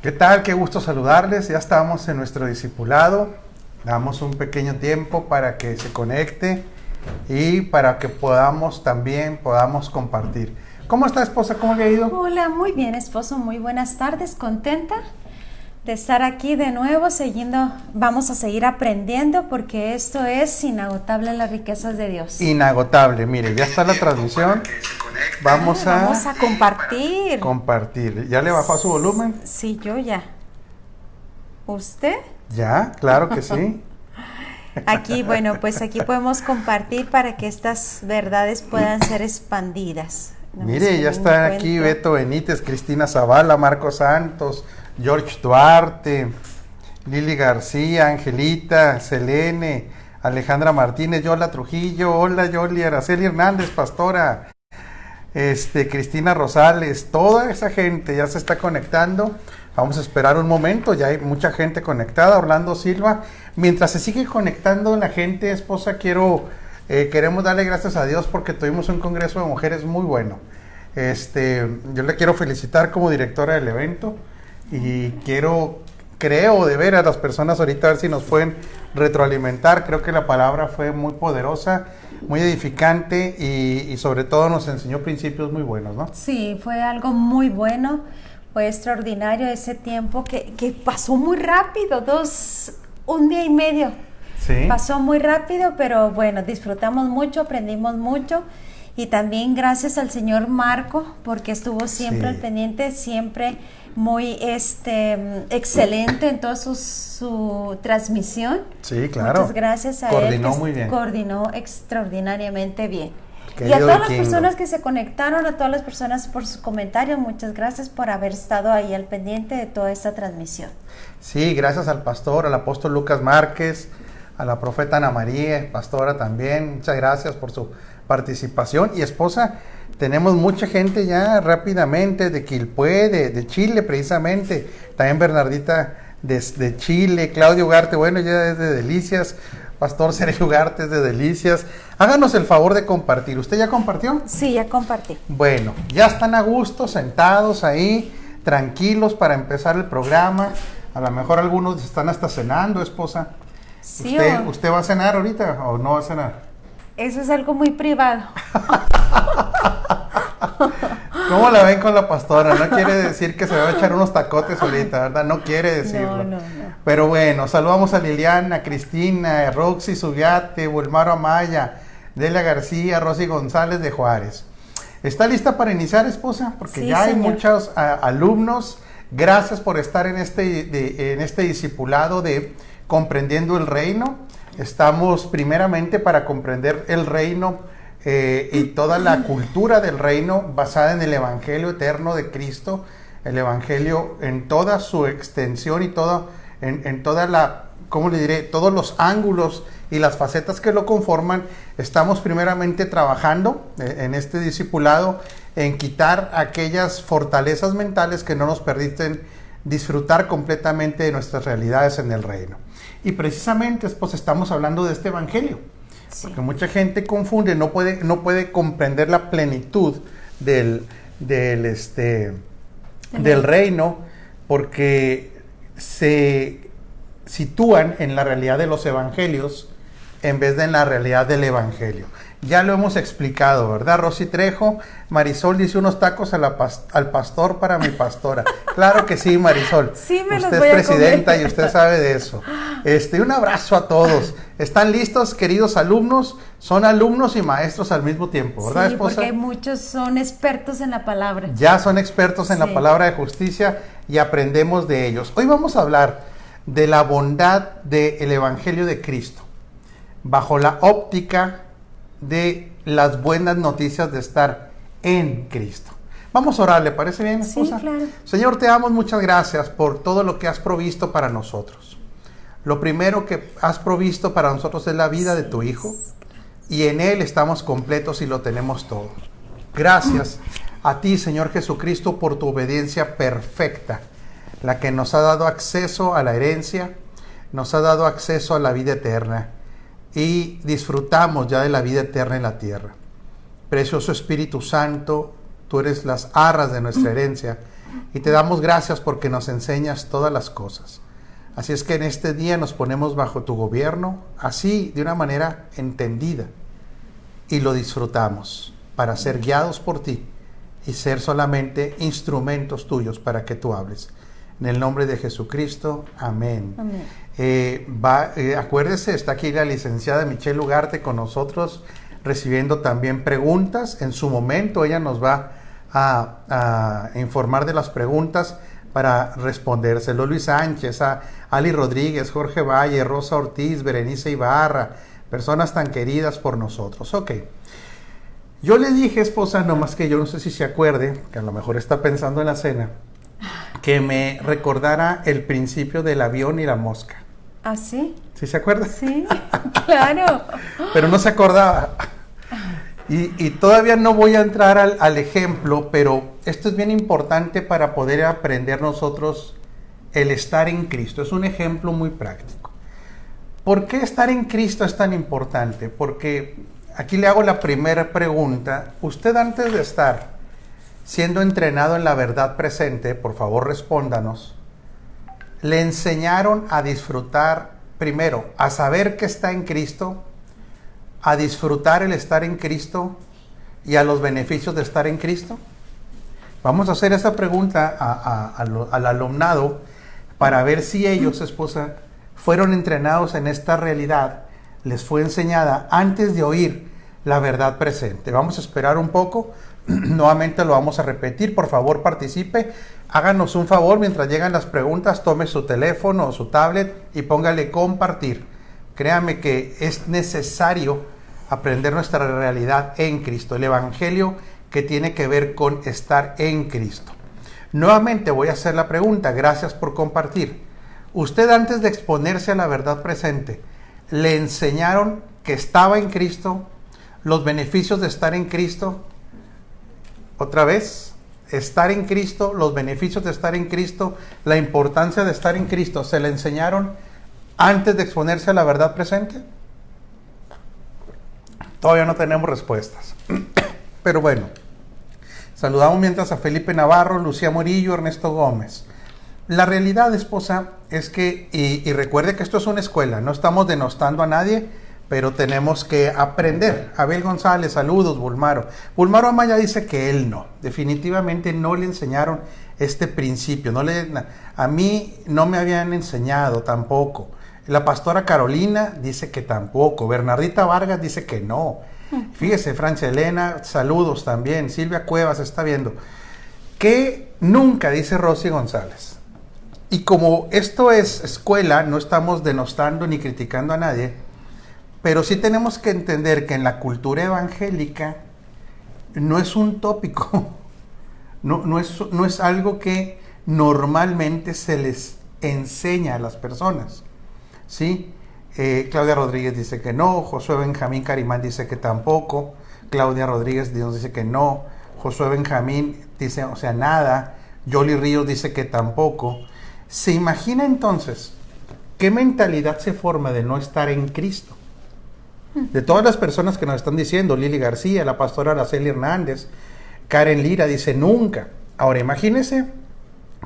¿Qué tal? Qué gusto saludarles. Ya estamos en nuestro discipulado. Damos un pequeño tiempo para que se conecte y para que podamos compartir. ¿Cómo está, esposa? ¿Cómo le ha ido? Hola, muy bien, esposo. Muy buenas tardes. Contenta de estar aquí de nuevo, vamos a seguir aprendiendo porque esto es inagotable las riquezas de Dios. Inagotable. Mire, ya está la transmisión. Vamos a compartir. ¿Ya le bajó a su volumen? Sí, yo ya. ¿Usted? Ya, claro que sí. Aquí, bueno, pues aquí podemos compartir para que estas verdades puedan ser expandidas. Mire, ya está aquí Beto Benítez, Cristina Zavala, Marcos Santos, George Duarte, Lili García, Angelita, Selene, Alejandra Martínez, Yola Trujillo, hola Yoli, Araceli Hernández, pastora, Cristina Rosales, toda esa gente ya se está conectando. Vamos a esperar un momento, ya hay mucha gente conectada. Orlando Silva, mientras se sigue conectando la gente, esposa, queremos darle gracias a Dios porque tuvimos un congreso de mujeres muy bueno. Yo le quiero felicitar como directora del evento y creo de ver a las personas ahorita a ver si nos pueden retroalimentar. Creo que la palabra fue muy poderosa, muy edificante y sobre todo nos enseñó principios muy buenos, ¿no? Sí, fue algo muy bueno. Fue extraordinario ese tiempo que pasó muy rápido, un día y medio. Sí. Pasó muy rápido, pero bueno, disfrutamos mucho, aprendimos mucho. Y también gracias al señor Marco, porque estuvo siempre al pendiente, siempre muy excelente en toda su transmisión. Sí, claro. Muchas gracias a él. Coordinó muy bien. Coordinó extraordinariamente bien. Querido y a todas las vikingo. personas que se conectaron, a todas las personas por sus comentarios, muchas gracias por haber estado ahí al pendiente de toda esta transmisión. Sí, gracias al pastor, al apóstol Lucas Márquez, a la profeta Ana María, pastora también, muchas gracias por su participación. Y esposa, tenemos mucha gente ya rápidamente de Quilpué, de Chile precisamente, también Bernardita de Chile, Claudio Ugarte, bueno, ya es de Delicias, pastor Sergio Ugarte es de Delicias. Háganos el favor de compartir. ¿Usted ya compartió? Sí, ya compartí. Bueno, ya están a gusto, sentados ahí, tranquilos para empezar el programa. A lo mejor algunos están hasta cenando, esposa. Sí, ¿Usted va a cenar ahorita o no va a cenar? Eso es algo muy privado. ¿Cómo la ven con la pastora? No quiere decir que se va a echar unos tacotes ahorita, ¿verdad? No quiere decirlo. No. Pero bueno, saludamos a Liliana, a Cristina, a Roxy Subiate, Wilmaro Amaya, Delia García, Rosy González de Juárez. ¿Está lista para iniciar, esposa? Porque sí, ya hay señor. muchos alumnos. Gracias por estar en este discipulado de Comprendiendo el Reino. Estamos primeramente para comprender el reino y toda la cultura del reino basada en el Evangelio eterno de Cristo, el Evangelio en toda su extensión y en toda la, ¿cómo le diré? Todos los ángulos y las facetas que lo conforman. Estamos primeramente trabajando en este discipulado en quitar aquellas fortalezas mentales que no nos permiten disfrutar completamente de nuestras realidades en el reino. Y precisamente pues estamos hablando de este evangelio, sí. Porque mucha gente confunde, no puede comprender la plenitud del reino, porque se sitúan en la realidad de los evangelios en vez de en la realidad del evangelio. Ya lo hemos explicado, ¿verdad? Rosy Trejo, Marisol dice unos tacos al pastor para mi pastora. Claro que sí, Marisol. Sí, me usted los voy es presidenta a comer. Y usted sabe de eso. Un abrazo a todos. ¿Están listos, queridos alumnos? Son alumnos y maestros al mismo tiempo, ¿verdad, sí, esposa? Porque muchos son expertos en la palabra. Ya son expertos en la palabra de justicia y aprendemos de ellos. Hoy vamos a hablar de la bondad del Evangelio de Cristo, bajo la óptica de las buenas noticias de estar en Cristo. Vamos a orar, ¿le parece bien, esposa? Sí, claro. Señor, te damos muchas gracias por todo lo que has provisto para nosotros. Lo primero que has provisto para nosotros es la vida de tu Hijo, y en Él estamos completos y lo tenemos todo. Gracias a ti, Señor Jesucristo, por tu obediencia perfecta, la que nos ha dado acceso a la herencia, nos ha dado acceso a la vida eterna, y disfrutamos ya de la vida eterna en la tierra. Precioso Espíritu Santo, tú eres las arras de nuestra herencia Y te damos gracias porque nos enseñas todas las cosas. Así es que en este día nos ponemos bajo tu gobierno, así de una manera entendida. Y lo disfrutamos para ser guiados por ti y ser solamente instrumentos tuyos para que tú hables. En el nombre de Jesucristo, amén. Amén. Acuérdese, está aquí la licenciada Michelle Ugarte con nosotros, recibiendo también preguntas. En su momento ella nos va a informar de las preguntas para respondérselo. Luis Sánchez, a Ali Rodríguez, Jorge Valle, Rosa Ortiz, Berenice Ibarra, personas tan queridas por nosotros. Ok. Yo le dije, esposa, nomás que yo no sé si se acuerde, que a lo mejor está pensando en la cena, que me recordara el principio del avión y la mosca. ¿Ah, sí? ¿Sí se acuerda? Sí, claro. Pero no se acordaba. Y todavía no voy a entrar al ejemplo, pero esto es bien importante para poder aprender nosotros el estar en Cristo. Es un ejemplo muy práctico. ¿Por qué estar en Cristo es tan importante? Porque aquí le hago la primera pregunta. Usted, antes de estar siendo entrenado en la verdad presente, por favor respóndanos, ¿le enseñaron a disfrutar primero, a saber que está en Cristo, a disfrutar el estar en Cristo y a los beneficios de estar en Cristo? Vamos a hacer esa pregunta al alumnado para ver si ellos, esposa, fueron entrenados en esta realidad, les fue enseñada antes de oír la verdad presente. Vamos a esperar un poco, nuevamente lo vamos a repetir, por favor participe, háganos un favor mientras llegan las preguntas, tome su teléfono o su tablet y póngale compartir. Créame que es necesario aprender nuestra realidad en Cristo, el Evangelio que tiene que ver con estar en Cristo. Nuevamente voy a hacer la pregunta, gracias por compartir. Usted, antes de exponerse a la verdad presente, ¿le enseñaron que estaba en Cristo, los beneficios de estar en Cristo? Otra vez, estar en Cristo, los beneficios de estar en Cristo, la importancia de estar en Cristo, ¿se le enseñaron antes de exponerse a la verdad presente? Todavía no tenemos respuestas. Pero bueno, saludamos mientras a Felipe Navarro, Lucía Murillo, Ernesto Gómez. La realidad, esposa, es que, y recuerde que esto es una escuela, no estamos denostando a nadie, pero tenemos que aprender. Abel González, saludos, Bulmaro. Bulmaro Amaya dice que él no, definitivamente no le enseñaron este principio. A mí no me habían enseñado tampoco. La pastora Carolina dice que tampoco. Bernardita Vargas dice que no. Fíjese, Francia Elena, saludos también. Silvia Cuevas está viendo. Que nunca, dice Rosy González. Y como esto es escuela, no estamos denostando ni criticando a nadie, pero sí tenemos que entender que en la cultura evangélica no es un tópico, no es algo que normalmente se les enseña a las personas, ¿sí? Claudia Rodríguez dice que no, Josué Benjamín Carimán dice que tampoco, Claudia Rodríguez nos dice que no, Josué Benjamín dice, o sea, nada, Yoli Ríos dice que tampoco. ¿Se imagina entonces qué mentalidad se forma de no estar en Cristo? De todas las personas que nos están diciendo, Lili García, la pastora Araceli Hernández, Karen Lira dice nunca. Ahora imagínense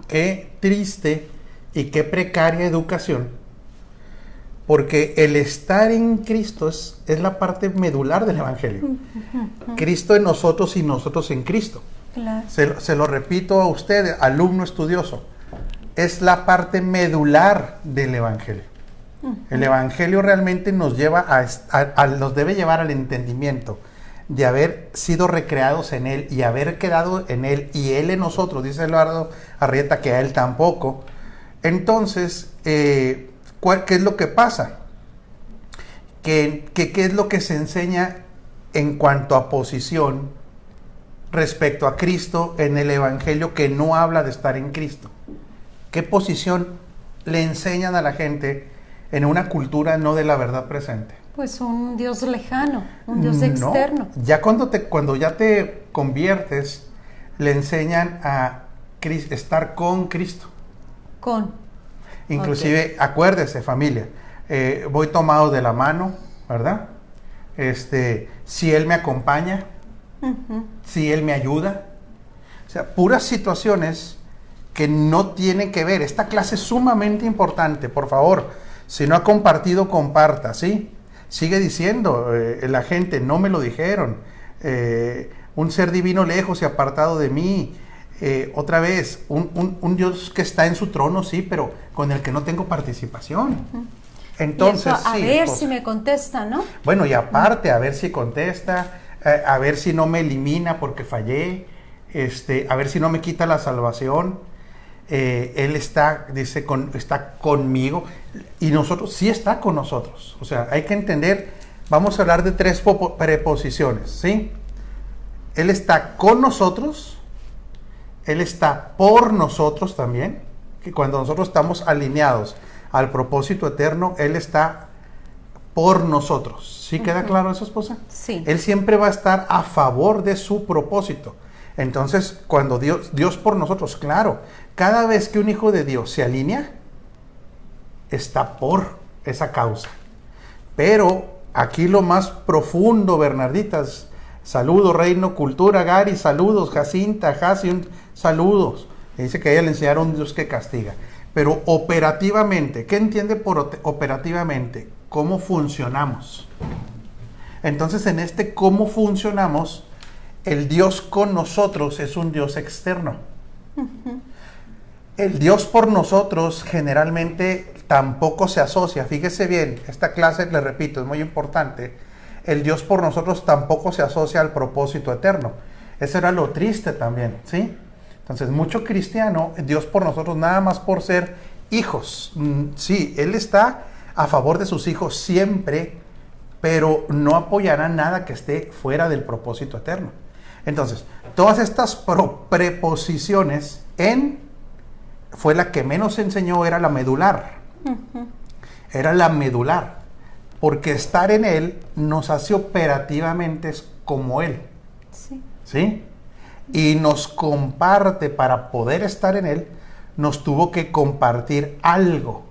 qué triste y qué precaria educación, porque el estar en Cristo es la parte medular del Evangelio. Cristo en nosotros y nosotros en Cristo. Claro. Se lo repito a usted, alumno estudioso, es la parte medular del Evangelio. El Evangelio realmente nos lleva nos debe llevar al entendimiento de haber sido recreados en Él y haber quedado en Él y Él en nosotros, dice Eduardo Arrieta que a Él tampoco. Entonces, ¿qué es lo que pasa? ¿Qué es lo que se enseña en cuanto a posición respecto a Cristo en el Evangelio que no habla de estar en Cristo? ¿Qué posición le enseñan a la gente en una cultura no de la verdad presente? Pues un Dios lejano, un Dios externo. Ya cuando ya te conviertes, le enseñan a estar con Cristo. Inclusive, okay. Acuérdese, familia, voy tomado de la mano, ¿verdad? Si Él me acompaña, si Él me ayuda. O sea, puras situaciones que no tienen que ver. Esta clase es sumamente importante, por favor. Si no ha compartido, comparta, ¿sí? Sigue diciendo, la gente, no me lo dijeron. Un ser divino lejos y apartado de mí. Otra vez, un Dios que está en su trono, sí, pero con el que no tengo participación. Entonces, eso, a ver si me contesta, ¿no? Bueno, y aparte, a ver si contesta, a ver si no me elimina porque fallé, a ver si no me quita la salvación. Él está, dice, está conmigo, y nosotros, sí está con nosotros. O sea, hay que entender, vamos a hablar de 3 preposiciones, ¿sí? Él está con nosotros, Él está por nosotros también, que cuando nosotros estamos alineados al propósito eterno, Él está por nosotros. ¿Sí queda claro eso, esposa? Sí. Él siempre va a estar a favor de su propósito. Entonces, cuando Dios por nosotros, claro, cada vez que un hijo de Dios se alinea, está por esa causa. Pero aquí lo más profundo, Bernarditas, saludos, Reino Cultura, Gary, saludos, Jacinta, Jaci, saludos. Dice que a ella le enseñaron un Dios que castiga. Pero operativamente, ¿qué entiende por operativamente? ¿Cómo funcionamos? Entonces, en cómo funcionamos, el Dios con nosotros es un Dios externo. El Dios por nosotros generalmente tampoco se asocia. Fíjese bien, esta clase, le repito, es muy importante. El Dios por nosotros tampoco se asocia al propósito eterno. Eso era lo triste también, ¿sí? Entonces, mucho cristiano, Dios por nosotros nada más por ser hijos. Sí, Él está a favor de sus hijos siempre, pero no apoyará nada que esté fuera del propósito eterno. Entonces, todas estas preposiciones, fue la que menos enseñó, era la medular. Era la medular, porque estar en Él nos hace operativamente como Él. Sí. ¿Sí? Y nos comparte, para poder estar en Él, nos tuvo que compartir algo.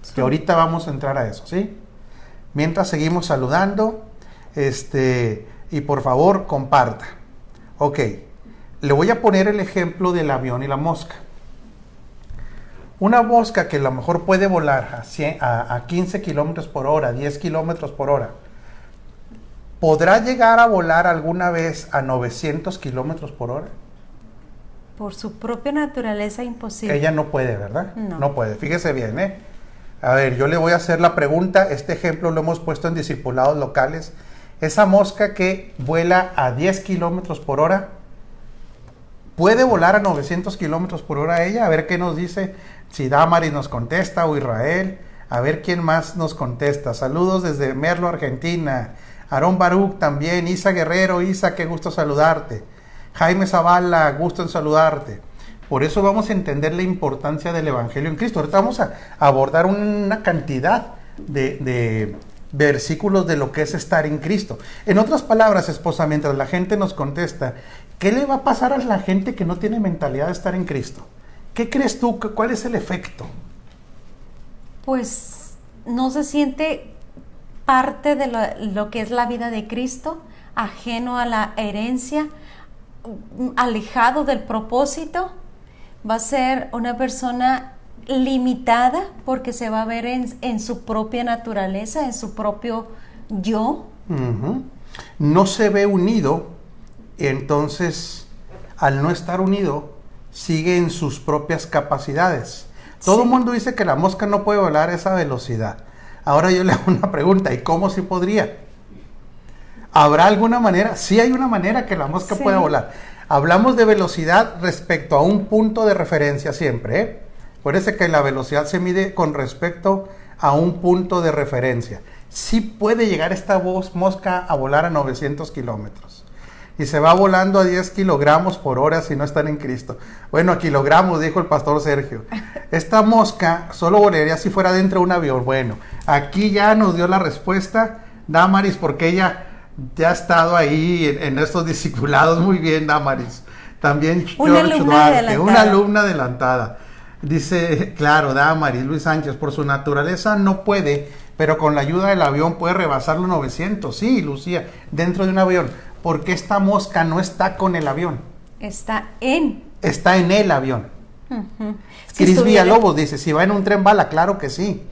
Sí. Que ahorita vamos a entrar a eso, ¿sí? Mientras seguimos saludando, y por favor, comparta. Ok, le voy a poner el ejemplo del avión y la mosca. Una mosca que a lo mejor puede volar a 15 kilómetros por hora, 10 kilómetros por hora, ¿podrá llegar a volar alguna vez a 900 kilómetros por hora? Por su propia naturaleza, imposible. Ella no puede, ¿verdad? No. No puede. Fíjese bien, ¿eh? A ver, yo le voy a hacer la pregunta. Este ejemplo lo hemos puesto en discipulados locales. Esa mosca que vuela a 10 kilómetros por hora, ¿puede volar a 900 kilómetros por hora ella? A ver qué nos dice, si Damaris nos contesta o Israel. A ver quién más nos contesta. Saludos desde Merlo, Argentina. Aarón Baruch también. Isa Guerrero. Isa, qué gusto saludarte. Jaime Zavala, gusto en saludarte. Por eso vamos a entender la importancia del Evangelio en Cristo. Ahorita vamos a abordar una cantidad de versículos de lo que es estar en Cristo. En otras palabras, esposa, mientras la gente nos contesta, ¿qué le va a pasar a la gente que no tiene mentalidad de estar en Cristo? ¿Qué crees tú? ¿Cuál es el efecto? Pues no se siente parte de lo que es la vida de Cristo, ajeno a la herencia, alejado del propósito. Va a ser una persona limitada porque se va a ver en su propia naturaleza, en su propio yo. No se ve unido, entonces al no estar unido sigue en sus propias capacidades. Todo el mundo dice que la mosca no puede volar a esa velocidad. Ahora yo le hago una pregunta, ¿y cómo sí podría? ¿Habrá alguna manera? Sí hay una manera que la mosca pueda volar. Hablamos de velocidad respecto a un punto de referencia siempre, ¿eh? Acuérdense que la velocidad se mide con respecto a un punto de referencia. Sí puede llegar esta mosca a volar a 900 kilómetros. Y se va volando a 10 kilogramos por hora si no están en Cristo. Bueno, a kilogramos, dijo el pastor Sergio. Esta mosca solo volaría si fuera dentro de un avión. Bueno, aquí ya nos dio la respuesta Damaris, porque ella ya ha estado ahí en estos discipulados. Muy bien, Damaris. También George Duarte, una alumna adelantada. Dice, claro, Damaris, Luis Sánchez, por su naturaleza no puede, pero con la ayuda del avión puede rebasar los 900. Sí, Lucía, dentro de un avión. Porque esta mosca no está con el avión. Está en el avión. Si Cris estuviera- Villalobos dice, si va en un tren bala, claro que sí.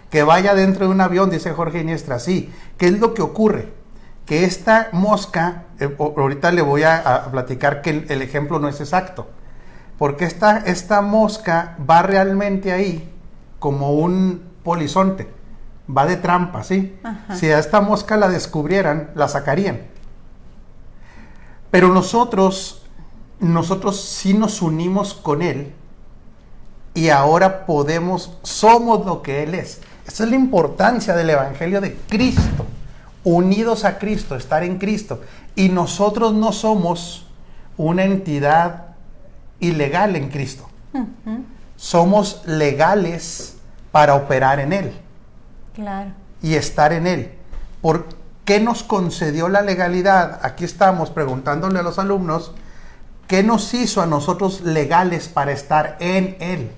Que vaya dentro de un avión, dice Jorge Iniestra, sí. ¿Qué es lo que ocurre? Que esta mosca, ahorita le voy a platicar que el ejemplo no es exacto, porque esta mosca va realmente ahí como un polizonte, va de trampa, ¿sí? Ajá. Si a esta mosca la descubrieran, la sacarían. Pero nosotros sí nos unimos con Él y ahora somos lo que Él es. Esa es la importancia del Evangelio de Cristo. Unidos a Cristo, estar en Cristo. Y nosotros no somos una entidad ilegal en Cristo. Somos legales para operar en Él Claro. y estar en Él. ¿Por qué nos concedió la legalidad? Aquí estamos preguntándole a los alumnos, ¿qué nos hizo a nosotros legales para estar en Él?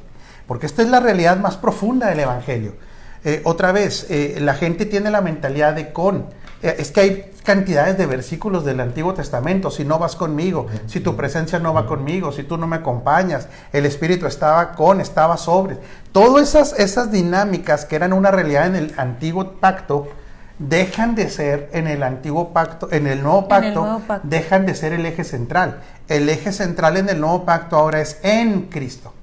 Porque esta es la realidad más profunda del Evangelio. Otra vez, la gente tiene la mentalidad de es que hay cantidades de versículos del Antiguo Testamento. Si no vas conmigo, si tu presencia no va conmigo, si tú no me acompañas, el Espíritu estaba sobre. Todas esas dinámicas que eran una realidad en el Antiguo Pacto, dejan de ser en el Antiguo Pacto, en el Nuevo Pacto, dejan de ser el eje central. El eje central en el Nuevo Pacto ahora es en Cristo.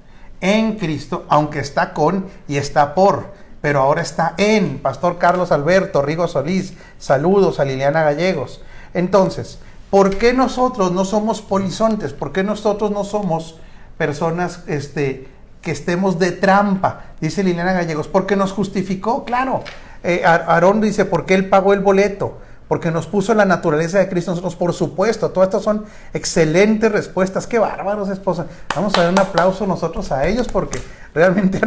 En Cristo, aunque está con y está por, pero ahora está en. Pastor Carlos Alberto, Rigo Solís, saludos a Liliana Gallegos. Entonces, ¿por qué nosotros no somos polizontes? ¿Por qué nosotros no somos personas que estemos de trampa? Dice Liliana Gallegos, porque nos justificó, claro. Aarón dice, ¿por qué Él pagó el boleto? Porque nos puso la naturaleza de Cristo nosotros, por supuesto. Todas estas son excelentes respuestas. ¡Qué bárbaros, esposa! Vamos a dar un aplauso nosotros a ellos porque realmente,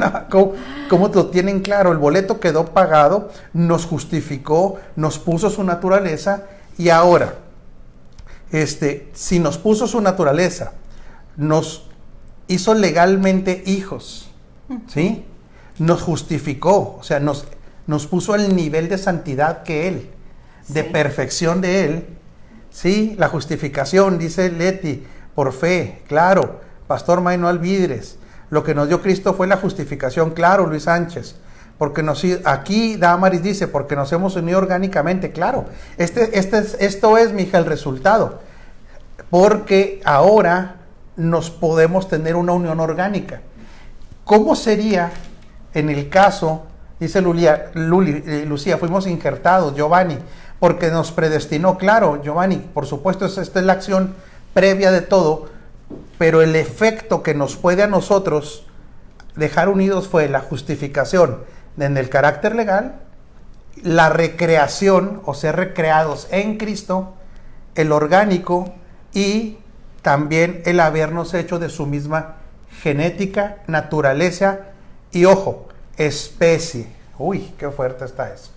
como lo tienen claro, el boleto quedó pagado, nos justificó, nos puso su naturaleza y ahora, si nos puso su naturaleza, nos hizo legalmente hijos, ¿sí? Nos justificó, o sea, nos puso al nivel de santidad que Él, de perfección de Él, sí, la justificación, dice Leti, por fe, claro, Pastor Maynol Vidres, lo que nos dio Cristo fue la justificación, claro, Luis Sánchez, porque aquí Damaris dice, porque nos hemos unido orgánicamente, claro, esto es, mija, el resultado, porque ahora nos podemos tener una unión orgánica. ¿Cómo sería en el caso, dice Lucía, fuimos injertados, Giovanni, porque nos predestinó? Claro, Giovanni, por supuesto, esta es la acción previa de todo, pero el efecto que nos puede a nosotros dejar unidos fue la justificación en el carácter legal, la recreación, o ser recreados en Cristo, el orgánico, y también el habernos hecho de su misma genética, naturaleza y, ojo, especie. Uy, qué fuerte está eso.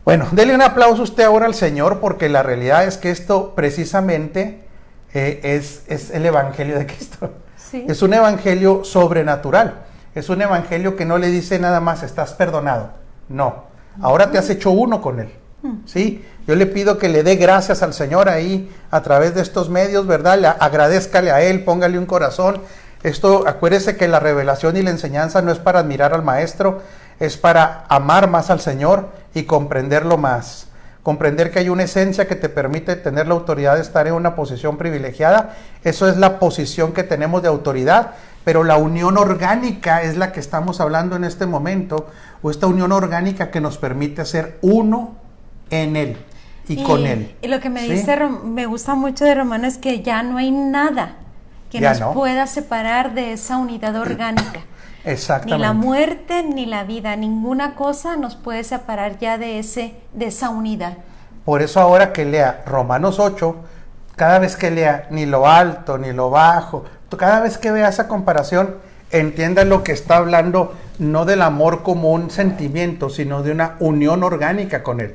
Bueno, dele un aplauso usted ahora al Señor, porque la realidad es que esto precisamente es el Evangelio de Cristo. Sí. Es un Evangelio sobrenatural. Es un Evangelio que no le dice nada más, estás perdonado. No, ahora te has hecho uno con Él. ¿Sí? Yo le pido que le dé gracias al Señor ahí a través de estos medios, ¿verdad? Agradézcale a Él, póngale un corazón. Esto, acuérdese que la revelación y la enseñanza no es para admirar al Maestro, es para amar más al Señor y comprenderlo más. Comprender que hay una esencia que te permite tener la autoridad de estar en una posición privilegiada. Eso es la posición que tenemos de autoridad, pero la unión orgánica es la que estamos hablando en este momento, o esta unión orgánica que nos permite ser uno en Él y con Él. Y lo que me ¿Sí? dice, me gusta mucho de Romano, es que ya no hay nada que nos pueda separar de esa unidad orgánica. Exactamente. Ni la muerte ni la vida, ninguna cosa nos puede separar ya de esa unidad. Por eso ahora que lea Romanos 8, cada vez que lea ni lo alto ni lo bajo, cada vez que vea esa comparación, entienda lo que está hablando, no del amor como un sentimiento, sino de una unión orgánica con Él.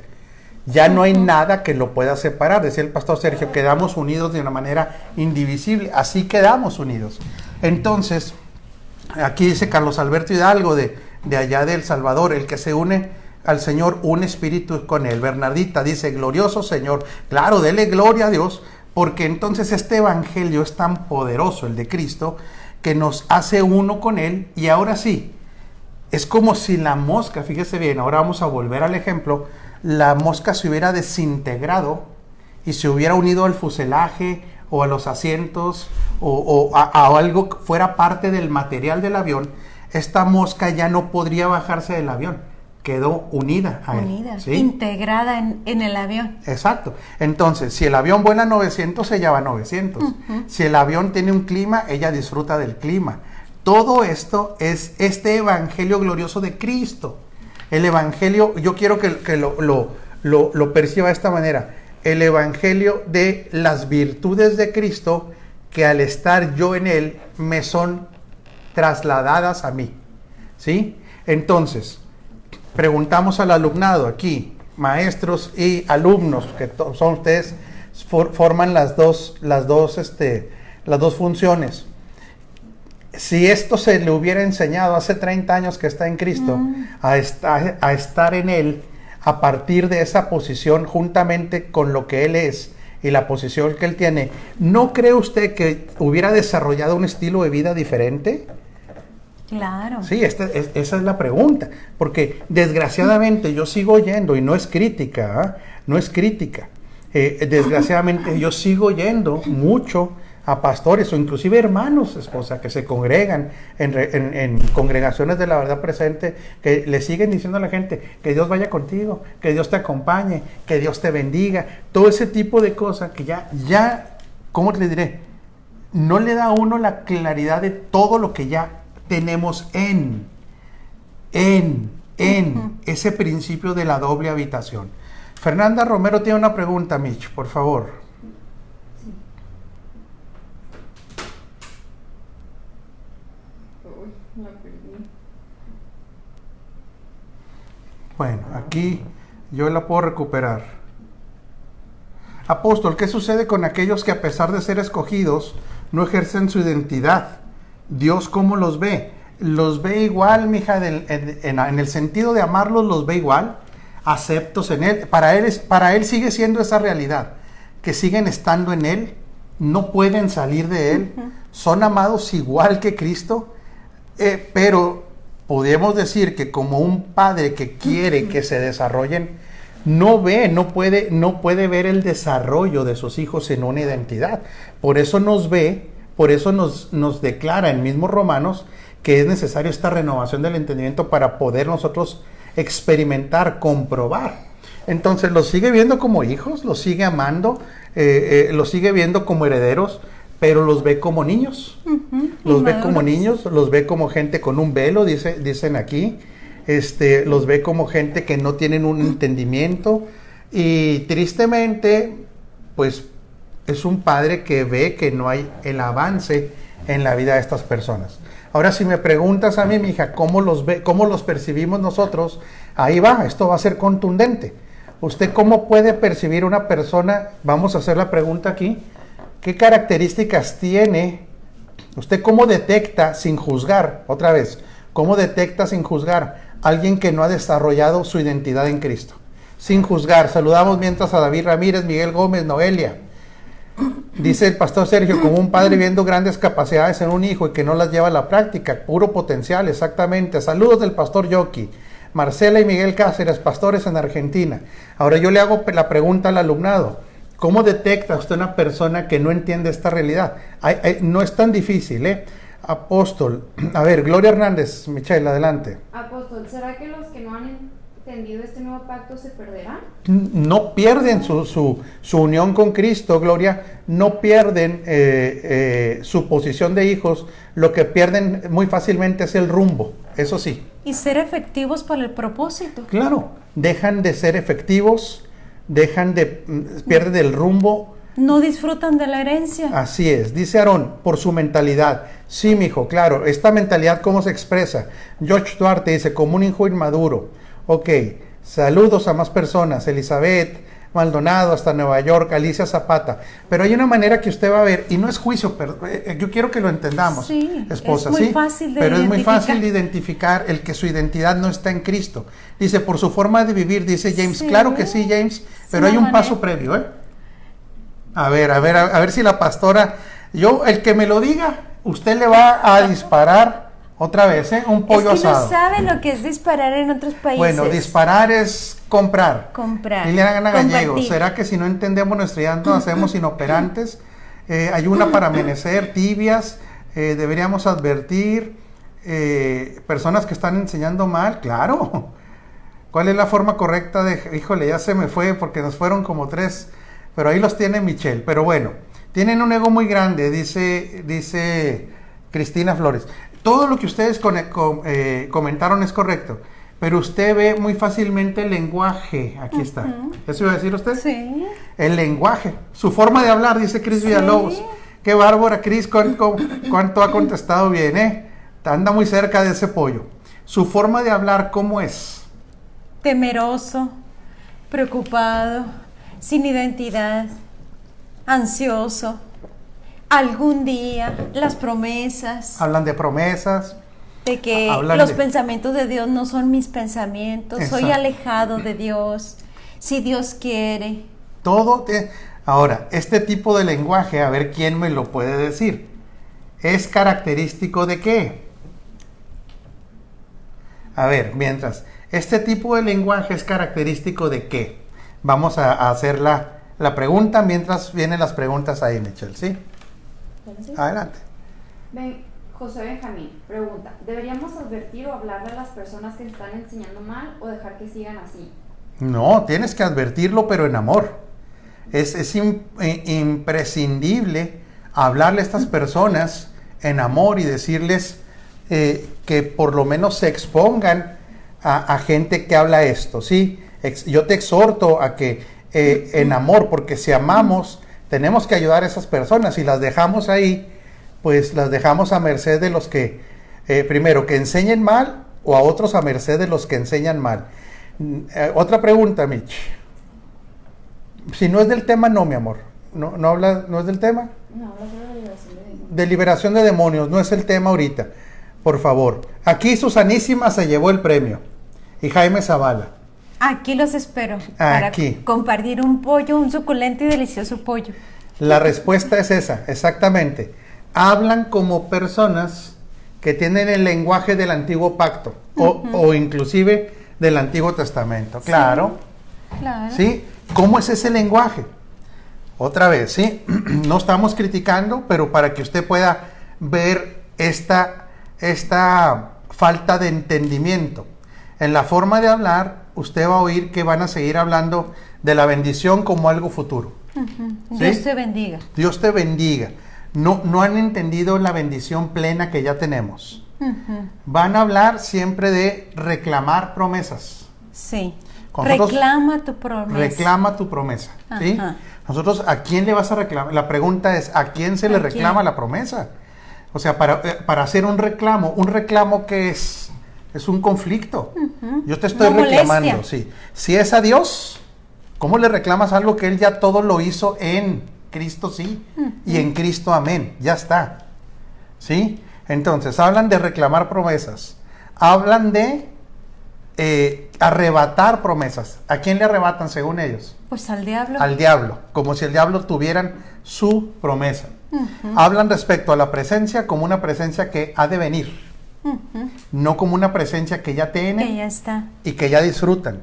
Ya no hay nada que lo pueda separar. Decía el pastor Sergio, quedamos unidos de una manera indivisible. Así quedamos unidos. Entonces, aquí dice Carlos Alberto Hidalgo de allá de El Salvador, el que se une al Señor, un espíritu con Él. Bernardita dice, glorioso Señor. Claro, dele gloria a Dios, porque entonces este evangelio es tan poderoso, el de Cristo, que nos hace uno con Él. Y ahora sí, es como si la mosca, fíjese bien, ahora vamos a volver al ejemplo, la mosca se hubiera desintegrado y se hubiera unido al fuselaje o a los asientos o a algo que fuera parte del material del avión. Esta mosca ya no podría bajarse del avión, quedó unida a él, ¿sí? Integrada en el avión. Exacto. Entonces, si el avión vuela a 900, ella va a 900. Si el avión tiene un clima, ella disfruta del clima. Todo esto es este evangelio glorioso de Cristo. El evangelio, yo quiero que lo perciba de esta manera. El evangelio de las virtudes de Cristo, que al estar yo en él, me son trasladadas a mí, ¿sí? Entonces, preguntamos al alumnado aquí, maestros y alumnos, que son ustedes, forman las dos funciones. Si esto se le hubiera enseñado hace 30 años que está en Cristo, a estar en Él, a partir de esa posición, juntamente con lo que Él es y la posición que Él tiene, ¿no cree usted que hubiera desarrollado un estilo de vida diferente? Claro. Sí, esa es la pregunta, porque desgraciadamente yo sigo oyendo, y no es crítica, no es crítica, desgraciadamente yo sigo oyendo mucho a pastores o inclusive hermanos, esposa, que se congregan en congregaciones de la verdad presente, que le siguen diciendo a la gente que Dios vaya contigo, que Dios te acompañe, que Dios te bendiga, todo ese tipo de cosas que ya, ¿cómo le diré? No le da a uno la claridad de todo lo que ya tenemos en ese principio de la doble habitación. Fernanda Romero tiene una pregunta, Mitch, por favor. Bueno, aquí yo la puedo recuperar. Apóstol, ¿qué sucede con aquellos que a pesar de ser escogidos no ejercen su identidad? ¿Dios cómo los ve? ¿Los ve igual, mija, en el sentido de amarlos, los ve igual? ¿Aceptos en Él? Para él sigue siendo esa realidad, que siguen estando en Él, no pueden salir de Él, son amados igual que Cristo, pero podemos decir que como un padre que quiere que se desarrollen, no puede ver el desarrollo de sus hijos en una identidad. Por eso nos declara en mismos Romanos que es necesario esta renovación del entendimiento para poder nosotros experimentar, comprobar. Entonces los sigue viendo como hijos, los sigue amando, los sigue viendo como herederos, pero los ve como niños. Los ve como niños, los ve como gente con un velo, dicen aquí. Los ve como gente que no tienen un entendimiento, y tristemente, pues es un padre que ve que no hay el avance en la vida de estas personas. Ahora, si me preguntas a mí, mija, ¿cómo los percibimos nosotros? Ahí va, esto va a ser contundente. ¿Usted cómo puede percibir una persona? Vamos a hacer la pregunta aquí. ¿Qué características tiene? ¿Usted cómo detecta sin juzgar? Otra vez, ¿cómo detecta sin juzgar alguien que no ha desarrollado su identidad en Cristo? Sin juzgar. Saludamos mientras a David Ramírez, Miguel Gómez, Noelia. Dice el pastor Sergio, como un padre viendo grandes capacidades en un hijo y que no las lleva a la práctica, puro potencial, exactamente. Saludos del pastor Yoki. Marcela y Miguel Cáceres, pastores en Argentina. Ahora yo le hago la pregunta al alumnado. ¿Cómo detecta usted una persona que no entiende esta realidad? No es tan difícil, ¿eh? Apóstol, a ver, Gloria Hernández, Michelle, adelante. Apóstol, ¿será que los que no han entendido este nuevo pacto se perderán? No pierden su unión con Cristo, Gloria, no pierden su posición de hijos, lo que pierden muy fácilmente es el rumbo, eso sí. Y ser efectivos para el propósito. Claro, dejan de ser efectivos, pierden el rumbo. No disfrutan de la herencia. Así es, dice Aarón, por su mentalidad. Sí, mijo, claro, esta mentalidad, ¿cómo se expresa? George Duarte dice, como un hijo inmaduro. Ok, saludos a más personas, Elizabeth Maldonado hasta Nueva York, Alicia Zapata. Pero hay una manera que usted va a ver, y no es juicio, pero yo quiero que lo entendamos, sí, esposa, es muy ¿sí? Fácil de pero identificar. Es muy fácil de identificar el que su identidad no está en Cristo. Dice, por su forma de vivir, dice James. Sí, claro que sí, James, pero hay un paso previo, ¿eh? A ver si la pastora, el que me lo diga, usted le va a disparar otra vez, un pollo es que asado. no saben lo que es disparar en otros países. Bueno, disparar es comprar. Comprar. Liliana Gallego, Compartir. ¿será que si no entendemos nuestro llanto hacemos inoperantes? Ayuna para amanecer, tibias, deberíamos advertir, personas que están enseñando mal, claro. ¿Cuál es la forma correcta de...? Híjole, ya se me fue porque nos fueron como 3, pero ahí los tiene Michelle. Pero bueno, tienen un ego muy grande, dice Cristina Flores. Todo lo que ustedes comentaron es correcto, pero usted ve muy fácilmente el lenguaje. Aquí está. ¿Eso iba a decir usted? Sí. El lenguaje, su forma de hablar, dice Cris Villalobos. Qué bárbara, Cris, cuánto ha contestado bien, Anda muy cerca de ese pollo. Su forma de hablar, ¿cómo es? Temeroso, preocupado, sin identidad, ansioso. Algún día, las promesas. Hablan de promesas. De que hablan los de... pensamientos de Dios no son mis pensamientos. Exacto. Soy alejado de Dios. Si Dios quiere. Todo. Ahora, este tipo de lenguaje, a ver quién me lo puede decir. ¿Es característico de qué? A ver, mientras. Este tipo de lenguaje es característico de qué. Vamos a hacer la pregunta mientras vienen las preguntas ahí, Michelle, ¿sí? Adelante. José Benjamín pregunta, ¿deberíamos advertir o hablarle a las personas que están enseñando mal o dejar que sigan así? No, tienes que advertirlo, pero en amor. Es imprescindible hablarle a estas personas en amor y decirles que por lo menos se expongan a gente que habla esto, ¿sí? Yo te exhorto a que en amor, porque si amamos, tenemos que ayudar a esas personas. Si las dejamos ahí, pues las dejamos a merced de los que, primero, que enseñen mal, o a otros a merced de los que enseñan mal. Otra pregunta, Mitch. Si no es del tema, no, mi amor. ¿No habla, no es del tema? No, habla sobre la liberación de demonios. De liberación de demonios, no es el tema ahorita. Por favor. Aquí Susanísima se llevó el premio. Y Jaime Zavala. Aquí los espero. Aquí. Para compartir un pollo, un suculento y delicioso pollo. La respuesta es esa, exactamente. Hablan como personas que tienen el lenguaje del Antiguo Pacto, o inclusive del Antiguo Testamento. Claro. Sí, claro. ¿Sí? ¿Cómo es ese lenguaje? Otra vez, ¿sí? No estamos criticando, pero para que usted pueda ver esta falta de entendimiento. En la forma de hablar, usted va a oír que van a seguir hablando de la bendición como algo futuro. ¿Sí? Dios te bendiga. Dios te bendiga. No han entendido la bendición plena que ya tenemos. Van a hablar siempre de reclamar promesas. Sí. Nosotros, reclama tu promesa. Reclama tu promesa. ¿Sí? Nosotros, ¿a quién le vas a reclamar? La pregunta es, ¿a quién se le reclama la promesa? O sea, para hacer un reclamo que es un conflicto. Yo te estoy reclamando, sí. Si es a Dios, ¿cómo le reclamas algo que Él ya todo lo hizo en Cristo, sí? Y en Cristo, amén. Ya está. ¿Sí? Entonces, hablan de reclamar promesas. Hablan de arrebatar promesas. ¿A quién le arrebatan según ellos? Pues al diablo. Al diablo, como si el diablo tuvieran su promesa. Hablan respecto a la presencia como una presencia que ha de venir, no como una presencia que ya tienen, que ya está, y que ya disfrutan.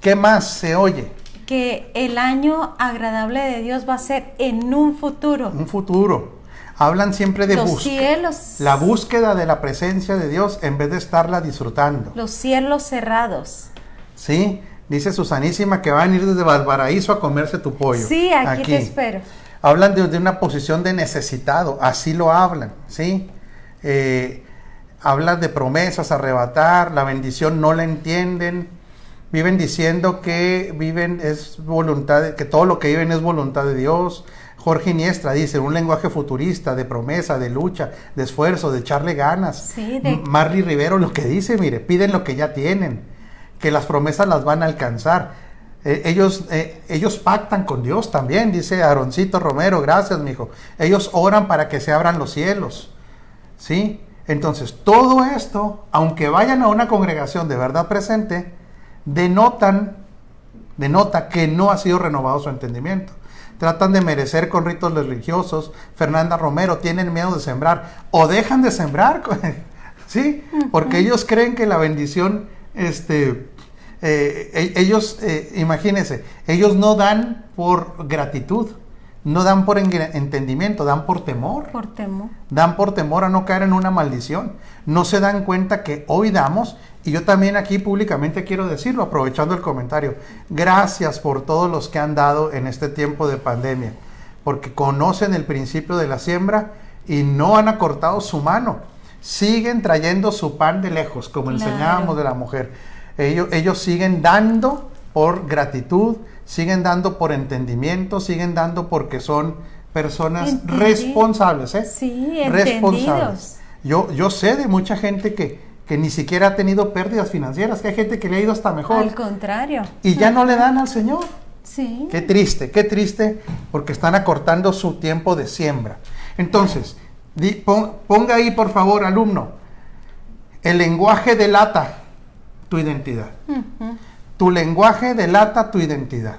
¿Qué más se oye? Que el año agradable de Dios va a ser en un futuro. Un futuro. Hablan siempre de los cielos, la búsqueda de la presencia de Dios en vez de estarla disfrutando. Los cielos cerrados. Sí, dice Susanísima que van a ir desde Valparaíso a comerse tu pollo. Sí, aquí te espero. Hablan de una posición de necesitado, así lo hablan, ¿sí? Hablan de promesas, arrebatar, la bendición no la entienden. Viven diciendo que que todo lo que viven es voluntad de Dios. Jorge Iniestra dice, un lenguaje futurista, de promesa, de lucha, de esfuerzo, de echarle ganas. Sí, Marley Rivero lo que dice, mire, piden lo que ya tienen, que las promesas las van a alcanzar. Ellos pactan con Dios también, dice Aaroncito Romero, gracias, mijo. Ellos oran para que se abran los cielos, ¿sí? Entonces, todo esto, aunque vayan a una congregación de verdad presente, denota que no ha sido renovado su entendimiento. tratan de merecer con ritos religiosos. Fernanda Romero, tienen miedo de sembrar o dejan de sembrar, ¿sí? Porque ellos creen que la bendición, imagínense, ellos no dan por gratitud, no dan por entendimiento, dan por temor. Por temor. Dan por temor a no caer en una maldición. No se dan cuenta que hoy damos, y yo también aquí públicamente quiero decirlo, aprovechando el comentario, gracias por todos los que han dado en este tiempo de pandemia, porque conocen el principio de la siembra y no han acortado su mano. Siguen trayendo su pan de lejos, como enseñábamos de la mujer. Ellos siguen dando por gratitud, siguen dando por entendimiento, siguen dando porque son personas responsables, ¿eh? Sí, responsables. Yo sé de mucha gente que ni siquiera ha tenido pérdidas financieras, que hay gente que le ha ido hasta mejor. Al contrario. Y ya no le dan al Señor. Sí. Qué triste, porque están acortando su tiempo de siembra. Entonces, ponga ahí, por favor, alumno, el lenguaje delata tu identidad. Tu lenguaje delata tu identidad.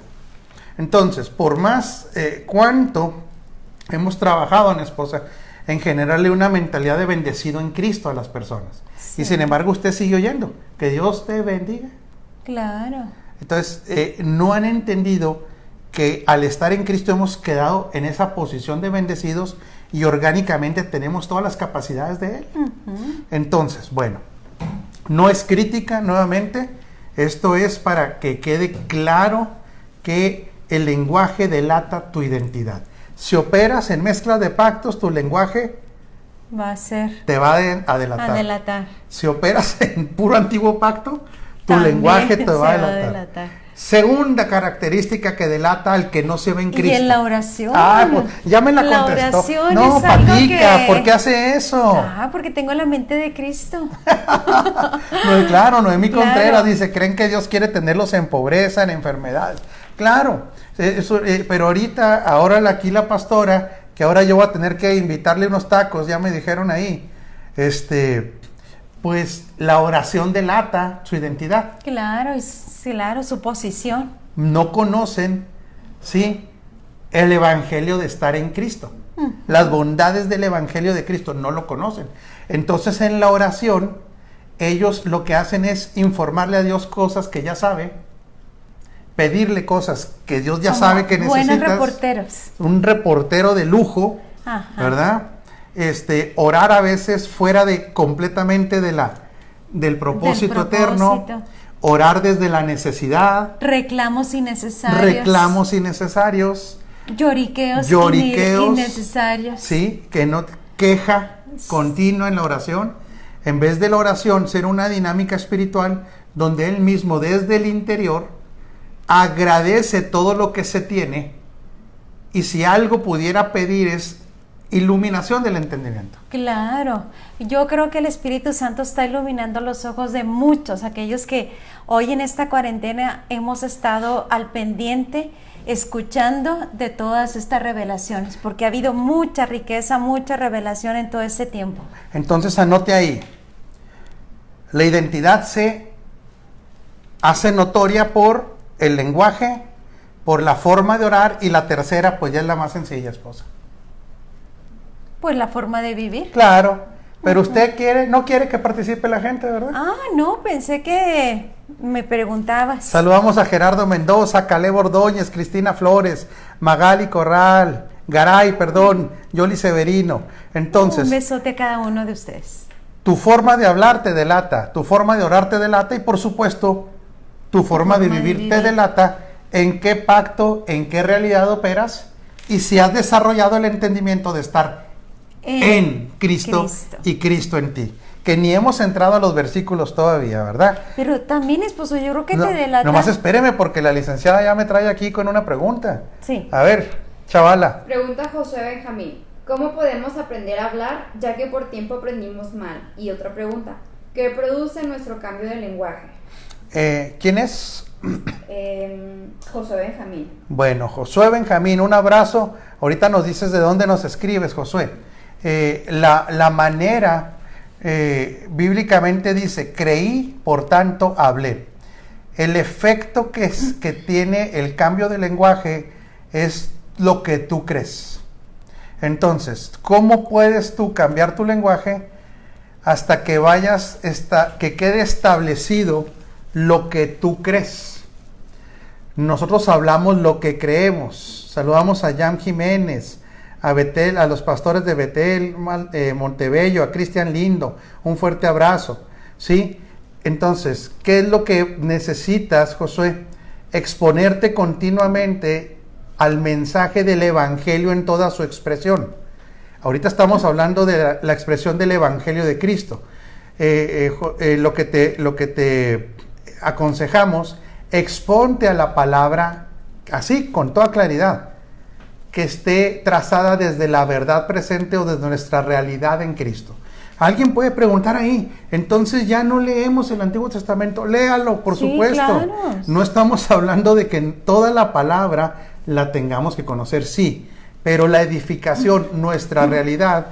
Entonces, por más cuánto hemos trabajado en Esposa en generarle una mentalidad de bendecido en Cristo a las personas. Sí. Y sin embargo, usted sigue oyendo, que Dios te bendiga. Claro. Entonces, no han entendido que al estar en Cristo hemos quedado en esa posición de bendecidos y orgánicamente tenemos todas las capacidades de Él. Entonces, bueno, no es crítica nuevamente, esto es para que quede claro que el lenguaje delata tu identidad. Si operas en mezcla de pactos, tu lenguaje va a ser, te va a delatar. Si operas en puro antiguo pacto, tu también lenguaje te va a delatar. delatar. Segunda característica que delata al que no se ve en Cristo. Y en la oración. Pues ya me la contestó. La oración no, es algo Patica, que... ¿por qué hace eso? Porque tengo la mente de Cristo. No, claro, Noemí Contreras Claro. dice, creen que Dios quiere tenerlos en pobreza, en enfermedades. Claro, pero ahora aquí la pastora, que ahora yo voy a tener que invitarle unos tacos, ya me dijeron ahí, pues la oración delata su identidad. Claro, su posición. No conocen, ¿sí?, el evangelio de estar en Cristo. Las bondades del evangelio de Cristo no lo conocen. Entonces en la oración, ellos lo que hacen es informarle a Dios cosas que ya sabe, pedirle cosas que Dios ya sabe que necesitas. Buenos reporteros. Un reportero de lujo, ¿verdad? Orar a veces fuera de completamente del propósito eterno. Orar desde la necesidad. Reclamos innecesarios. Lloriqueos innecesarios. Sí, que no queja continua en la oración. En vez de la oración ser una dinámica espiritual donde él mismo desde el interior agradece todo lo que se tiene, y si algo pudiera pedir es iluminación del entendimiento. Claro, yo creo que el Espíritu Santo está iluminando los ojos de muchos, aquellos que hoy en esta cuarentena hemos estado al pendiente, escuchando de todas estas revelaciones, porque ha habido mucha riqueza, mucha revelación en todo este tiempo. Entonces anote ahí, la identidad se hace notoria por el lenguaje, por la forma de orar, y la tercera pues ya es la más sencilla, esposa. Pues la forma de vivir. Claro, pero usted no quiere que participe la gente, ¿verdad? No, pensé que me preguntabas. Saludamos a Gerardo Mendoza, Caleb Ordóñez, Cristina Flores, Magali Corral, Yoli Severino. Entonces, un besote a cada uno de ustedes. Tu forma de hablar te delata, tu forma de orar te delata, y por supuesto, tu forma de vivir te delata en qué pacto, en qué realidad operas, y si has desarrollado el entendimiento de estar en Cristo y Cristo en ti. Que ni hemos entrado a los versículos todavía, ¿verdad? Pero también, esposo, yo creo que te delata. Nomás espéreme, porque la licenciada ya me trae aquí con una pregunta. Sí. A ver, chavala. Pregunta Josué Benjamín: ¿cómo podemos aprender a hablar ya que por tiempo aprendimos mal? Y otra pregunta: ¿qué produce nuestro cambio de lenguaje? ¿Quién es? Josué Benjamín. Bueno, Josué Benjamín, un abrazo. Ahorita nos dices de dónde nos escribes, Josué. La manera, bíblicamente dice, creí, por tanto hablé. El efecto que tiene el cambio de lenguaje es lo que tú crees. Entonces, ¿cómo puedes tú cambiar tu lenguaje hasta que que quede establecido lo que tú crees? Nosotros hablamos lo que creemos. Saludamos a Jan Jiménez, a Betel, a los pastores de Betel, Montebello, a Cristian Lindo. Un fuerte abrazo. ¿Sí? Entonces, ¿qué es lo que necesitas, Josué? Exponerte continuamente al mensaje del Evangelio en toda su expresión. Ahorita estamos hablando de la expresión del Evangelio de Cristo. Lo que te aconsejamos, exponte a la palabra así, con toda claridad, que esté trazada desde la verdad presente o desde nuestra realidad en Cristo. Alguien puede preguntar ahí, entonces ya no leemos el Antiguo Testamento. Léalo, por supuesto. Claro. No estamos hablando de que toda la palabra la tengamos que conocer, sí, pero la edificación, nuestra realidad,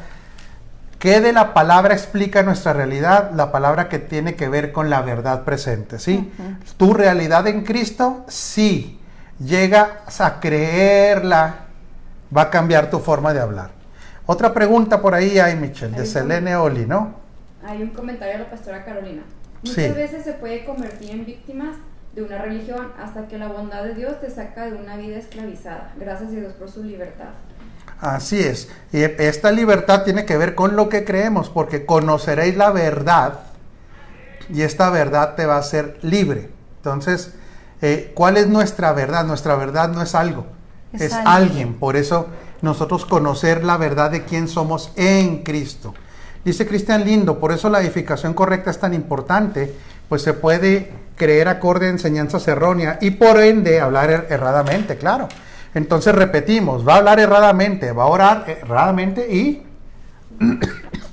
¿qué de la palabra explica nuestra realidad? La palabra que tiene que ver con la verdad presente, ¿sí? Tu realidad en Cristo, sí, llegas a creerla, va a cambiar tu forma de hablar. Otra pregunta por ahí hay, Michelle, de Selene Oli, ¿no? Hay un comentario de la pastora Carolina. Muchas Sí. veces se puede convertir en víctimas de una religión hasta que la bondad de Dios te saca de una vida esclavizada. Gracias a Dios por su libertad. Así es. Y esta libertad tiene que ver con lo que creemos, porque conoceréis la verdad y esta verdad te va a hacer libre. Entonces, ¿cuál es nuestra verdad? Nuestra verdad no es algo, es alguien. Por eso nosotros conocer la verdad de quién somos en Cristo. Dice Cristian Lindo, por eso la edificación correcta es tan importante, pues se puede creer acorde a enseñanzas erróneas y por ende hablar erradamente, claro. Entonces repetimos, va a hablar erradamente, va a orar erradamente y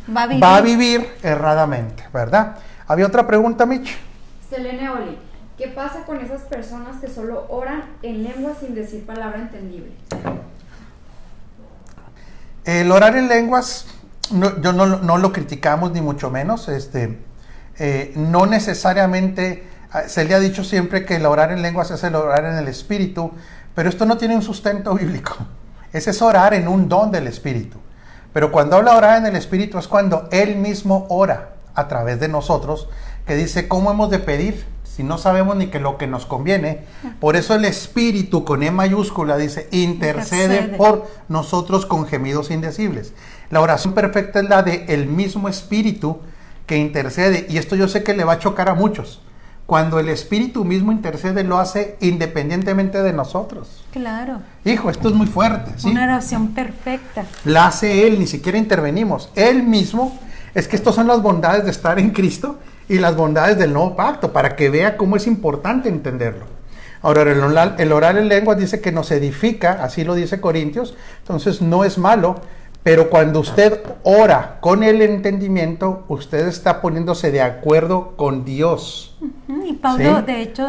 va a vivir erradamente, ¿verdad? ¿Había otra pregunta, Mitch? Selene Oli, ¿qué pasa con esas personas que solo oran en lengua sin decir palabra entendible? El orar en lenguas, yo no lo criticamos ni mucho menos, no necesariamente, se le ha dicho siempre que el orar en lenguas es el orar en el Espíritu, pero esto no tiene un sustento bíblico, ese es orar en un don del Espíritu, pero cuando habla orar en el Espíritu es cuando Él mismo ora a través de nosotros, que dice cómo hemos de pedir, si no sabemos ni que lo que nos conviene. Por eso el Espíritu con E mayúscula dice, intercede por nosotros con gemidos indecibles. La oración perfecta es la de el mismo Espíritu que intercede, y esto yo sé que le va a chocar a muchos. Cuando el Espíritu mismo intercede, lo hace independientemente de nosotros. Claro. Hijo, esto es muy fuerte, ¿sí? Una oración perfecta. La hace Él, ni siquiera intervenimos. Él mismo, es que estas son las bondades de estar en Cristo y las bondades del nuevo pacto, para que vea cómo es importante entenderlo. Ahora, el orar en lenguas dice que nos edifica, así lo dice Corintios, entonces no es malo, pero cuando usted ora con el entendimiento, usted está poniéndose de acuerdo con Dios. Y Pablo, ¿sí? De hecho,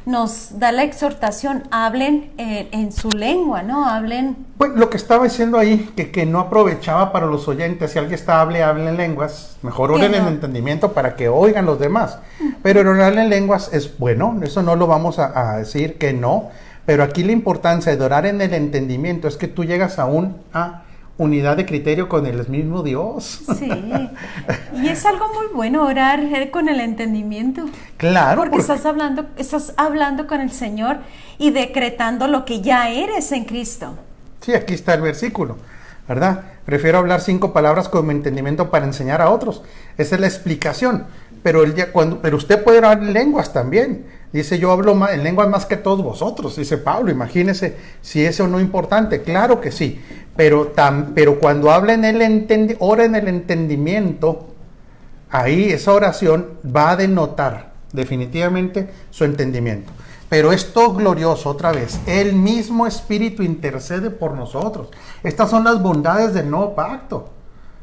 nos da la exhortación, hablen en su lengua, ¿no? Hablen. Bueno, lo que estaba diciendo ahí, que no aprovechaba para los oyentes, si alguien está hable en lenguas, mejor oren en entendimiento para que oigan los demás. Pero el orar en lenguas es bueno, eso no lo vamos a decir que no, pero aquí la importancia de orar en el entendimiento es que tú llegas a unidad de criterio con el mismo Dios. Sí, y es algo muy bueno orar con el entendimiento. Claro. Porque estás hablando con el Señor y decretando lo que ya eres en Cristo. Sí, aquí está el versículo, ¿verdad? Prefiero hablar 5 palabras con mi entendimiento para enseñar a otros. Esa es la explicación. Pero usted puede hablar en lenguas también. Dice, yo hablo en lenguas más que todos vosotros, dice Pablo. Imagínese si eso no es importante. Claro que sí. Pero cuando habla ora en el entendimiento, ahí esa oración va a denotar definitivamente su entendimiento. Pero esto glorioso, otra vez, el mismo Espíritu intercede por nosotros. Estas son las bondades del nuevo pacto.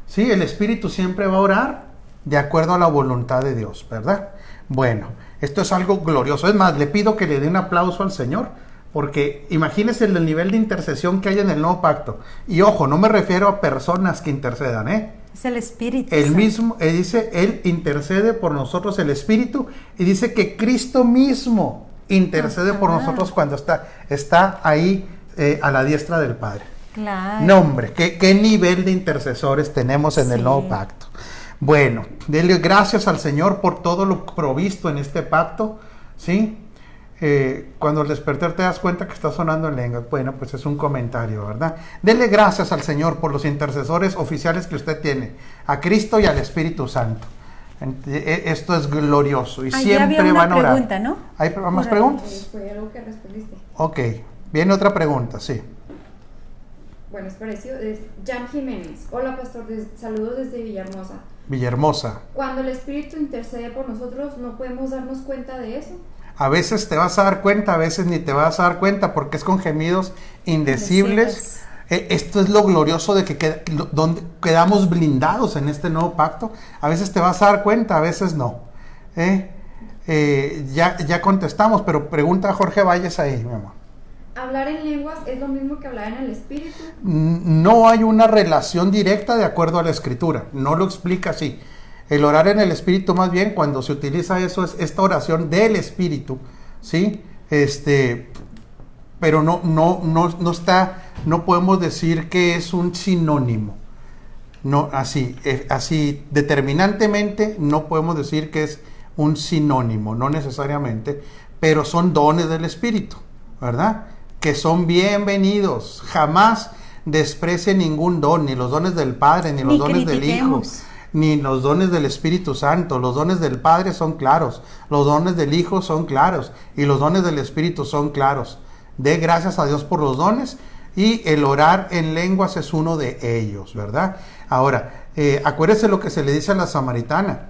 Sí, el Espíritu siempre va a orar de acuerdo a la voluntad de Dios, ¿verdad? Bueno, esto es algo glorioso. Es más, le pido que le dé un aplauso al Señor, porque imagínense el nivel de intercesión que hay en el nuevo pacto. Y ojo, no me refiero a personas que intercedan, Es el Espíritu. El mismo, dice, Él intercede por nosotros, el Espíritu, y dice que Cristo mismo intercede por nosotros cuando está ahí a la diestra del Padre. Claro. No, hombre, ¿qué nivel de intercesores tenemos en el nuevo pacto? Bueno, dele gracias al Señor por todo lo provisto en este pacto, ¿sí? Cuando al despertar te das cuenta que está sonando en lenguas. Bueno, pues es un comentario, ¿verdad? Dele gracias al Señor por los intercesores oficiales que usted tiene, a Cristo y al Espíritu Santo. Esto es glorioso y siempre había una van a orar. pregunta, ¿no? ¿Hay más preguntas? Fue algo que respondiste. Ok, viene otra pregunta, sí. Bueno, es parecido. Es Jan Jiménez. Hola, pastor. Saludos desde Villahermosa. Villahermosa. Cuando el Espíritu intercede por nosotros, ¿no podemos darnos cuenta de eso? A veces te vas a dar cuenta, a veces ni te vas a dar cuenta, porque es con gemidos indecibles. Esto es lo glorioso de que donde quedamos blindados en este nuevo pacto. A veces te vas a dar cuenta, a veces no. Ya contestamos, pero pregunta a Jorge Valles ahí, mi amor. ¿Hablar en lenguas es lo mismo que hablar en el Espíritu? No hay una relación directa de acuerdo a la Escritura, no lo explica así. El orar en el Espíritu, más bien, cuando se utiliza eso, es esta oración del Espíritu, ¿sí? Pero no está, no podemos decir que es un sinónimo. No, así determinantemente no podemos decir que es un sinónimo, no necesariamente, pero son dones del Espíritu, ¿verdad? Que son bienvenidos. Jamás desprecien ningún don, ni los dones del Padre, ni los dones del Hijo, ni los dones del Espíritu Santo. Los dones del Padre son claros, los dones del Hijo son claros, y los dones del Espíritu son claros. Dé gracias a Dios por los dones, y el orar en lenguas es uno de ellos, ¿verdad? Ahora, acuérdese lo que se le dice a la samaritana.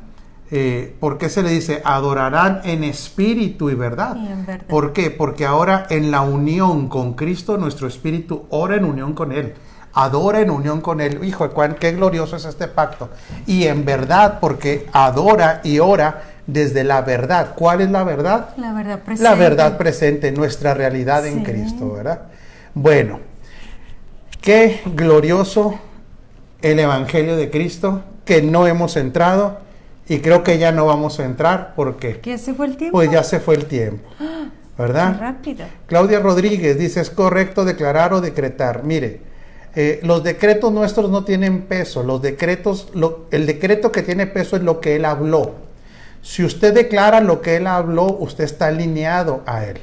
¿Por qué se le dice? Adorarán en espíritu y verdad. ¿Por qué? Porque ahora en la unión con Cristo, nuestro espíritu ora en unión con Él, adora en unión con Él. Hijo, qué glorioso es este pacto. Y en verdad, porque adora y ora desde la verdad. ¿Cuál es la verdad? La verdad presente. La verdad presente, nuestra realidad en Cristo, ¿verdad? Bueno, qué glorioso el Evangelio de Cristo, que no hemos entrado. Y creo que ya no vamos a entrar porque... ¿Ya se fue el tiempo? Pues ya se fue el tiempo, ¿verdad? Qué rápido. Claudia Rodríguez dice, ¿es correcto declarar o decretar? Mire, los decretos nuestros no tienen peso. Los decretos, el decreto que tiene peso es lo que Él habló. Si usted declara lo que Él habló, usted está alineado a Él.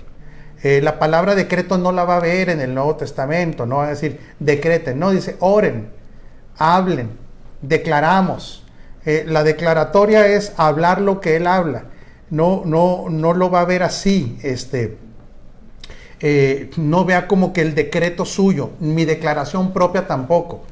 La palabra decreto no la va a ver en el Nuevo Testamento. No va a decir decreten, no, dice oren, hablen, declaramos. La declaratoria es hablar lo que Él habla. No lo va a ver así. No vea como que el decreto suyo, mi declaración propia tampoco.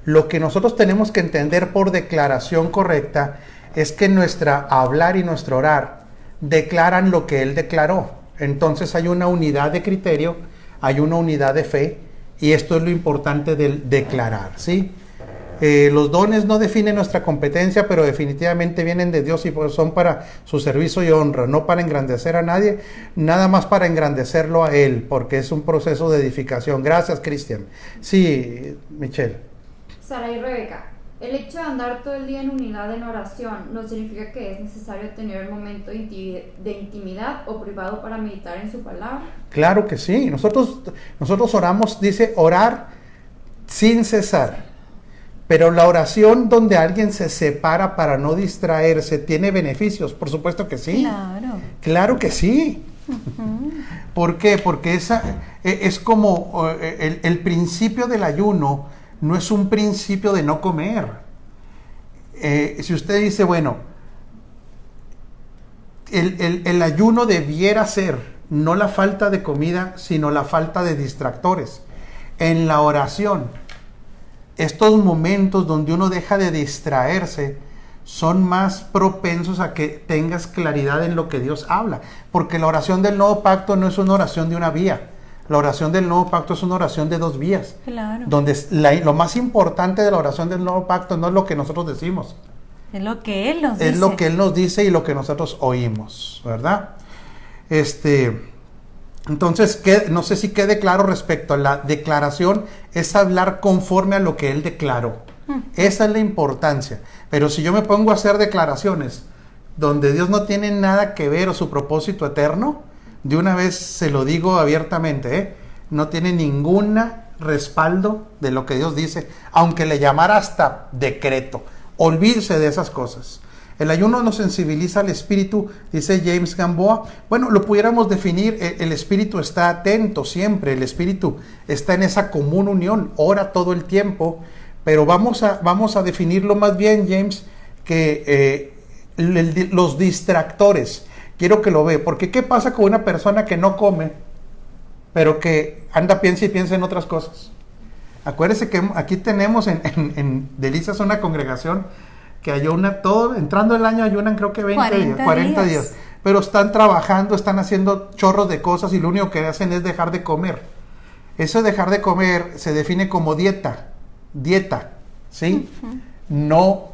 Lo que nosotros tenemos que entender por declaración correcta es que nuestra hablar y nuestro orar declaran lo que Él declaró. Entonces hay una unidad de criterio, hay una unidad de fe, y esto es lo importante del declarar, ¿sí? Los dones no definen nuestra competencia, pero definitivamente vienen de Dios y pues son para su servicio y honra, no para engrandecer a nadie, nada más para engrandecerlo a Él, porque es un proceso de edificación. Gracias, Cristian. Sí, Michelle. Sara y Rebeca, el hecho de andar todo el día en unidad en oración no significa que es necesario tener un momento de intimidad o privado para meditar en su palabra. Claro que sí. Nosotros oramos, dice orar sin cesar. Pero la oración donde alguien se separa para no distraerse, ¿tiene beneficios? Por supuesto que sí. Claro. Claro que sí. ¿Por qué? Porque esa es como el principio del ayuno, no es un principio de no comer. Si usted dice, bueno, el ayuno debiera ser no la falta de comida, sino la falta de distractores. En la oración, estos momentos donde uno deja de distraerse son más propensos a que tengas claridad en lo que Dios habla, porque la oración del nuevo pacto no es una oración de una vía. La oración del nuevo pacto es una oración de dos vías. Claro. Donde lo más importante de la oración del nuevo pacto no es lo que nosotros decimos, es lo que Él nos dice. Es lo que Él nos dice y lo que nosotros oímos, ¿verdad? Entonces, no sé si quede claro respecto a la declaración, es hablar conforme a lo que Él declaró. Esa es la importancia. Pero si yo me pongo a hacer declaraciones donde Dios no tiene nada que ver o su propósito eterno, de una vez se lo digo abiertamente, no tiene ningún respaldo de lo que Dios dice, aunque le llamara hasta decreto. Olvídese de esas cosas. El ayuno nos sensibiliza al espíritu, dice James Gamboa. Bueno, lo pudiéramos definir, el espíritu está atento siempre, el espíritu está en esa común unión, ora todo el tiempo, pero vamos a definirlo más bien, James, que los distractores. Quiero que lo vea, porque ¿qué pasa con una persona que no come, pero que anda, piensa y piensa en otras cosas? Acuérdese que aquí tenemos en Delicias una congregación que ayuna todo, entrando el año ayunan creo que 40 días, pero están trabajando, están haciendo chorros de cosas y lo único que hacen es dejar de comer. Eso de dejar de comer se define como dieta, ¿sí? No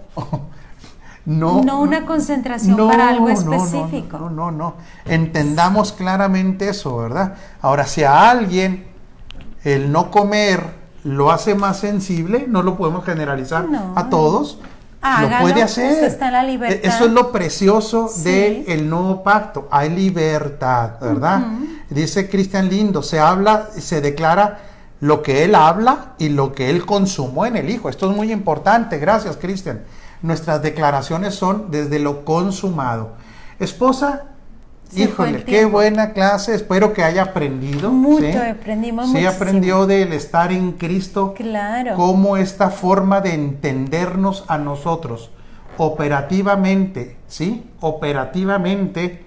una concentración para algo específico. No. Entendamos claramente eso, ¿verdad? Ahora, si a alguien el no comer lo hace más sensible, no lo podemos generalizar a todos. Hágalo, lo puede hacer. usted está en la libertad. Eso es lo precioso del nuevo pacto. Hay libertad, ¿verdad? Dice Cristian Lindo, se declara lo que él habla y lo que él consumó en el Hijo. Esto es muy importante. Gracias, Cristian. Nuestras declaraciones son desde lo consumado. Esposa, híjole, qué buena clase. Espero que haya aprendido. Mucho, aprendimos mucho. Sí, aprendió del estar en Cristo. Claro. Cómo esta forma de entendernos a nosotros operativamente, ¿sí? Operativamente,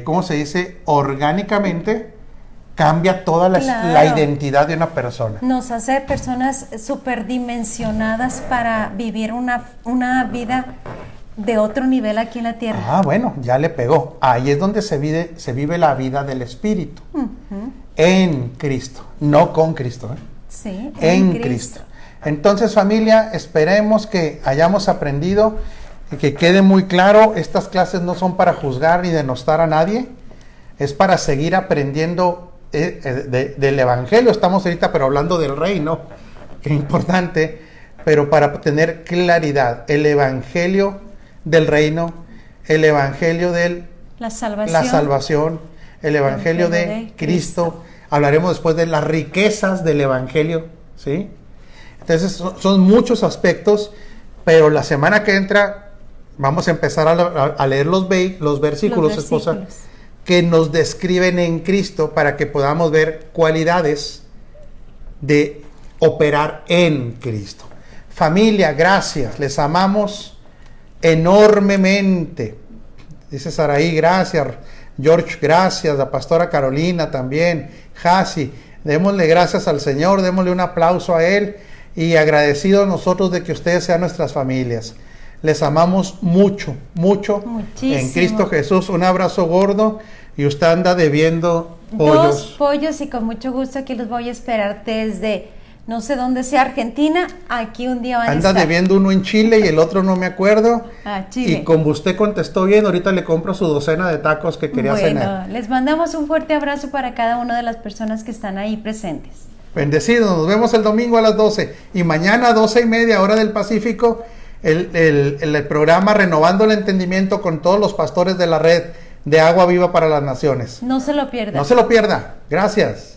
¿cómo se dice? Orgánicamente, cambia toda la identidad de una persona. Nos hace personas superdimensionadas para vivir una vida de otro nivel aquí en la tierra. Ah, bueno, ya le pegó. Ahí es donde se vive la vida del Espíritu. En Cristo, no con Cristo. Sí, en Cristo. Entonces, familia, esperemos que hayamos aprendido, que quede muy claro, estas clases no son para juzgar ni denostar a nadie, es para seguir aprendiendo del Evangelio. Estamos ahorita pero hablando del reino, que es importante, pero para tener claridad, el Evangelio del reino, el Evangelio de la salvación, el Evangelio de Cristo. Hablaremos después de las riquezas del Evangelio, ¿sí? Entonces son muchos aspectos, pero la semana que entra vamos a empezar a leer los versículos, esposa, que nos describen en Cristo para que podamos ver cualidades de operar en Cristo. Familia, gracias, les amamos enormemente. Dice Saraí, gracias. George, gracias. La pastora Carolina también. Jasi, démosle gracias al Señor, démosle un aplauso a Él y agradecidos nosotros de que ustedes sean nuestras familias. Les amamos mucho, mucho. Muchísimo. En Cristo Jesús. Un abrazo gordo y usted anda debiendo pollos. 2 pollos y con mucho gusto aquí los voy a esperar desde no sé dónde sea Argentina. Aquí un día van a estar. Anda debiendo uno en Chile y el otro no me acuerdo. Chile. Y como usted contestó bien, ahorita le compro su docena de tacos que quería cenar. Les mandamos un fuerte abrazo para cada una de las personas que están ahí presentes. Bendecidos, nos vemos el domingo a las 12 y mañana a 12:30 hora del Pacífico el programa Renovando el Entendimiento con todos los pastores de la red de Agua Viva para las Naciones. No se lo pierda. No se lo pierda. Gracias.